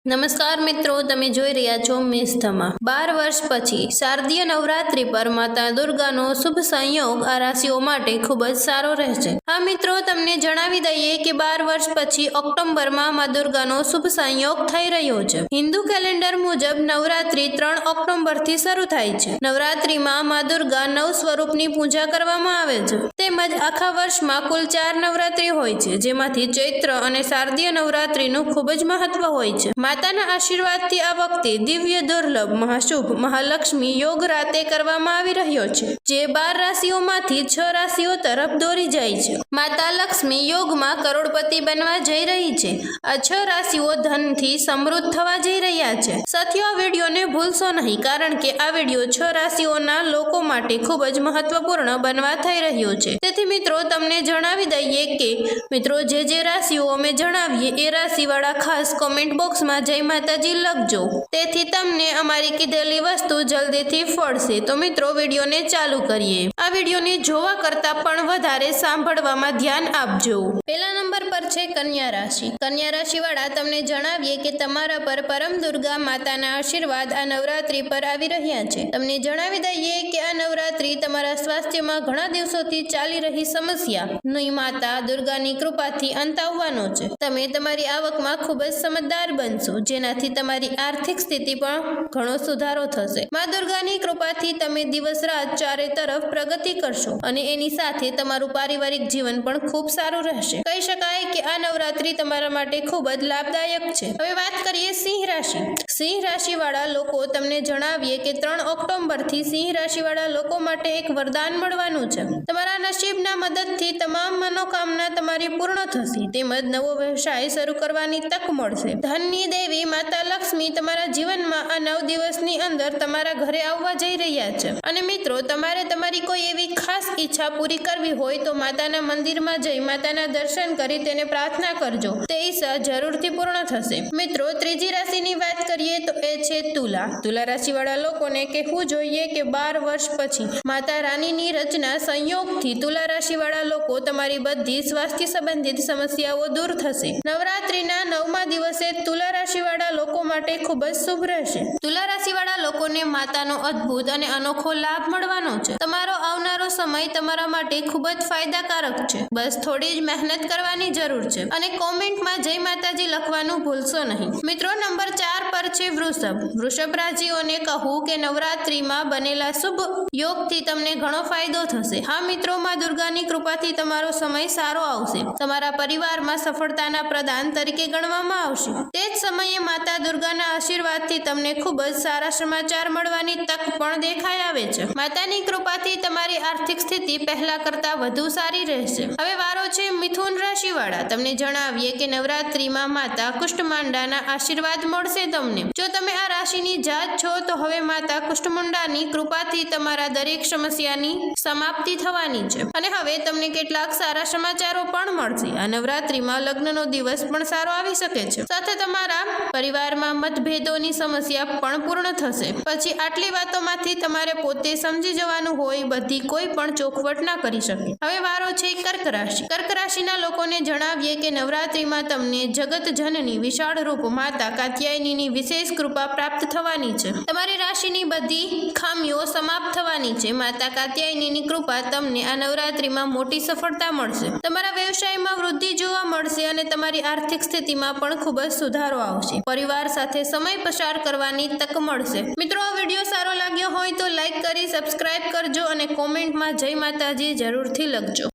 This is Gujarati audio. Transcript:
નમસ્કાર મિત્રો, તમે જોઈ રહ્યા છો મેષ ધમા। 12 વર્ષ પછી શારદીય નવરાત્રી પર માતા દુર્ગાનો શુભ સંયોગ આ રાશિઓ માટે ખૂબ જ સારો રહેશે। હા મિત્રો, તમને જણાવી દઈએ કે 12 વર્ષ પછી ઓક્ટોબરમાં મા દુર્ગાનો શુભ સંયોગ થઈ રહ્યો છે। હિન્દુ કેલેન્ડર મુજબ નવરાત્રી 3 ઓક્ટોબરથી શરૂ થાય છે। નવરાત્રીમાં મા દુર્ગા 9 સ્વરૂપની પૂજા કરવામાં આવે છે, તેમજ આખા વર્ષમાં કુલ 4 નવરાત્રી હોય છે, જેમાંથી ચૈત્ર અને શારદીય નવરાત્રીનું ખૂબ જ મહત્વ હોય છે। માતાના આશીર્વાદથી આ વખતે દિવ્ય દુર્લભ મહાશુભ મહાલક્ષ્મી યોગ રાતે કરવામાં આવી રહ્યો છે, જે 12 રાશિઓમાંથી 6 રાશિઓ તરફ દોરી જાય છે। માતા લક્ષ્મી યોગમાં કરોડપતિ બનવા જઈ રહી છે। આ 6 રાશિઓ ધનથી સમૃદ્ધ થવા જઈ રહ્યા છે। સાથીઓ, આ વિડીયોને ભૂલશો નહીં, કારણ કે આ વિડીયો 6 રાશિઓના લોકો માટે ખૂબ જ મહત્વપૂર્ણ બનવા થઈ રહ્યો છે। તેથી મિત્રો, તમને જણાવી દઈએ કે મિત્રો જે રાશિઓ અમે જણાવીએ એ રાશિવાળા ખાસ કોમેન્ટ બોક્સમાં જય માતાજી લખજો, તેથી તમને અમારી કીધેલી વસ્તુ જલ્દીથી ફળશે। તો મિત્રો, વિડીયોને ચાલુ કરીએ। આ વિડીયોને જોવા કરતા પણ વધારે સાંભળવામાં ધ્યાન આપજો। પહેલા નંબર પર છે કન્યા રાશિ। કન્યા રાશિવાળા તમને જણાવીએ કે તમારા પર પરમ દુર્ગા માતાના આશીર્વાદ આ નવરાત્રી પર આવી રહ્યા છે। તમને જણાવી દઈએ કે આ નવરાત્રી તમારા સ્વાસ્થ્યમાં ઘણા દિવસોથી ચાલી રહી સમસ્યાની માતા દુર્ગાની કૃપાથી અંત આવવાનો છે। તમે તમારી આવકમાં ખૂબ જ સમજદાર બનશો, જેનાથી તમારી આર્થિક સ્થિતિ પણ ઘણો સુધારો થશે। મા દુર્ગાની કૃપાથી તમે દિવસ રાત ચારે તરફ પ્રગતિ કરશો અને એની સાથે તમારું પારિવારિક જીવન પણ ખૂબ સારું રહેશે। કહી શકાય કે આ નવરાત્રી તમારા માટે ખૂબ જ લાભદાયક છે। હવે વાત કરીએ સિંહ રાશિ। સિંહ રાશિવાળા લોકો તમને જણાવીએ કે 3 ઓક્ટોબરથી સિંહ રાશિવાળા લોકો માટે એક વરદાન મળવાનું છે। તમારા નસીબના મદદથી તમામ મનોકામના તમારી પૂર્ણ થશે, તેમજ નવો વ્યવસાય શરૂ કરવાની તક મળશે। ધનની દેવી માતા લક્ષ્મી તમારા જીવનમાં આ 9 દિવસની અંદર તમારા ઘરે આવવા જઈ રહ્યા છે। અને મિત્રો, તમારે તમારી કોઈ એવી ખાસ ઈચ્છા પૂરી કરવી હોય તો માતાના મંદિરમાં જઈ માતાના દર્શન કરી તેને પ્રાર્થના કરજો, તે ઈચ્છા જરૂરથી પૂર્ણ થશે। મિત્રો, ત્રીજી રાશિની વાત કરીએ તો એ છે તુલા। તુલા રાશિવાળા લોકોને કહેવું જોઈએ કે 12 વર્ષ પછી માતા રાણીની રચના સંયોગથી તુલા રાશિવાળા લોકો તમારી બધી સ્વાસ્થ્ય સંબંધિત સમસ્યાઓ દૂર થશે। નવરાત્રીના 9મા દિવસે તુલા રાશિવાળા લોકો માટે ખૂબ જ શુભ રહેશે। તુલા રાશિવાળા લોકોને માતાનો અદ્ભુત અને અનોખો લાભ મળવાનો છે। તમારો આવનારો સમય તમારા માટે ખૂબ જ ફાયદાકારક છે। બસ થોડી જ મહેનત કરવાની જરૂર છે અને કોમેન્ટમાં જય માતાજી લખવાનું ભૂલશો નહીં। મિત્રો, નંબર 4 પર છે વૃષભ। વૃષભ રાશિઓને કહું કે નવરાત્રીમાં બનેલા શુભ યોગથી તમને ઘણો ફાયદો થશે। હા મિત્રો, માં દુર્ગાની કૃપાથી તમારો સમય સારો આવશે। તમારા પરિવારમાં સફળતાના પ્રદાન તરીકે ગણવામાં આવશે। તે જ સમયે માતા દુર્ગાના આશીર્વાદથી તમને ખૂબ જ સારા સમાચાર મળવાની તક પણ દેખાઈ આવે છે। માતાની કૃપાથી તમારી આર્થિક સ્થિતિ પહેલા કરતા વધુ સારી રહેશે। હવે વારો છે મિથુન રાશિવાળા। તમને જણાવીએ કે નવરાત્રીમાં માતા કુષ્ટમાંડાના આશીર્વાદ મળશે તમને। જો તમે આ રાશિની જાત છો તો હવે માતા કુષ્ટમાંડાની કૃપાથી તમારા દરેક સમસ્યાની સમાપ્તિ થવાની છે અને હવે તમને કેટલાક સારા સમાચારો પણ મળશે। આ નવરાત્રીમાં લગ્નનો દિવસ પણ સારો આવી શકે છે, સાથે તમારા પરિવારમાં મતભેદોની સમસ્યા પણ પૂર્ણ થશે। પછી આટલી વાતોમાંથી તમારે પોતે સમજી જવાનું હોય, બધી કોઈ પણ ચોખવટ ના કરી શકે। હવે વારો છે કર્ક રાશિ। કર્ક રાશિના લોકોને જણાવીએ કે નવરાત્રીમાં તમને જગત જનની વિશાળ રૂપ માતા કાત્યાયનીની વિશેષ કૃપા પ્રાપ્ત થવાની છે। તમારી રાશિની બધી ખામીઓ સમાપ્ત થવાની છે। માતા કાત્યાયનીની કૃપા તમને આ નવરાત્રીમાં મોટી સફળતા મળશે। તમારા વ્યવસાયમાં વૃદ્ધિ જોવા મળશે અને તમારી આર્થિક સ્થિતિમાં પણ ખૂબ જ સુધારો આવશે। પરિવાર સાથે સમય પસાર કરવાની તક મળશે। મિત્રો, આ વિડીયો સારો લાગ્યો હોય તો લાઈક કરી સબસ્ક્રાઇબ કરજો અને કોમેન્ટમાં જય માતાજી જરૂરથી લખજો।